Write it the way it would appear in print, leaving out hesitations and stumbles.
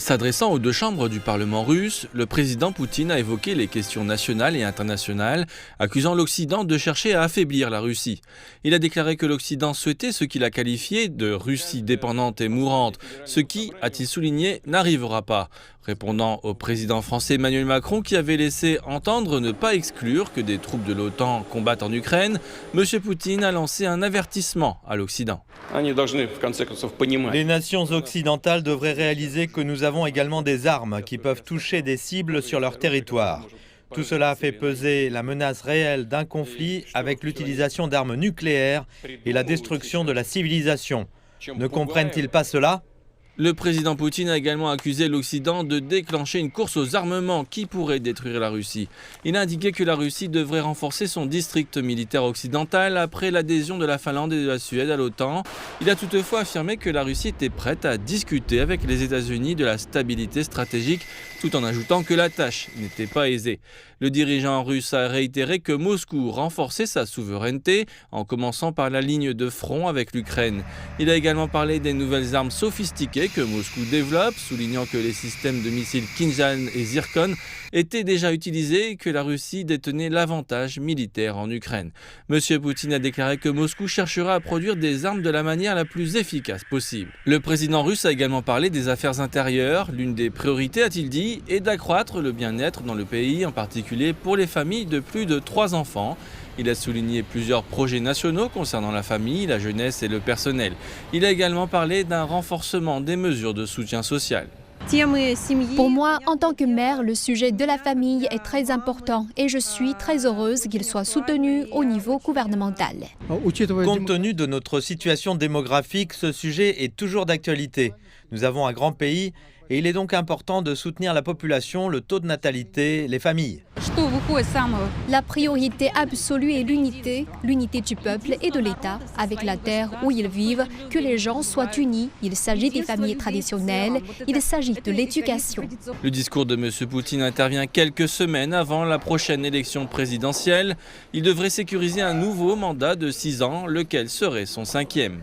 S'adressant aux deux chambres du Parlement russe, le président Poutine a évoqué les questions nationales et internationales, accusant l'Occident de chercher à affaiblir la Russie. Il a déclaré que l'Occident souhaitait ce qu'il a qualifié de Russie dépendante et mourante, ce qui, a-t-il souligné, n'arrivera pas. Répondant au président français Emmanuel Macron qui avait laissé entendre ne pas exclure que des troupes de l'OTAN combattent en Ukraine, M. Poutine a lancé un avertissement à l'Occident. Les nations occidentales devraient réaliser que nous avons également des armes qui peuvent toucher des cibles sur leur territoire. Tout cela fait peser la menace réelle d'un conflit avec l'utilisation d'armes nucléaires et la destruction de la civilisation. Ne comprennent-ils pas cela ? Le président Poutine a également accusé l'Occident de déclencher une course aux armements qui pourrait détruire la Russie. Il a indiqué que la Russie devrait renforcer son district militaire occidental après l'adhésion de la Finlande et de la Suède à l'OTAN. Il a toutefois affirmé que la Russie était prête à discuter avec les États-Unis de la stabilité stratégique, tout en ajoutant que la tâche n'était pas aisée. Le dirigeant russe a réitéré que Moscou renforçait sa souveraineté en commençant par la ligne de front avec l'Ukraine. Il a également parlé des nouvelles armes sophistiquées que Moscou développe, soulignant que les systèmes de missiles Kinzhal et Zircon étaient déjà utilisés et que la Russie détenait l'avantage militaire en Ukraine. M. Poutine a déclaré que Moscou cherchera à produire des armes de la manière la plus efficace possible. Le président russe a également parlé des affaires intérieures. L'une des priorités, a-t-il dit, est d'accroître le bien-être dans le pays, en particulier pour les familles de plus de 3 enfants. Il a souligné plusieurs projets nationaux concernant la famille, la jeunesse et le personnel. Il a également parlé d'un renforcement des mesures de soutien social. Pour moi, en tant que mère, le sujet de la famille est très important et je suis très heureuse qu'il soit soutenu au niveau gouvernemental. Compte tenu de notre situation démographique, ce sujet est toujours d'actualité. Nous avons un grand pays et il est donc important de soutenir la population, le taux de natalité, les familles. La priorité absolue est l'unité du peuple et de l'État, avec la terre où ils vivent, que les gens soient unis. Il s'agit des familles traditionnelles, il s'agit de l'éducation. Le discours de M. Poutine intervient quelques semaines avant la prochaine élection présidentielle. Il devrait sécuriser un nouveau mandat de 6 ans, lequel serait son 5e.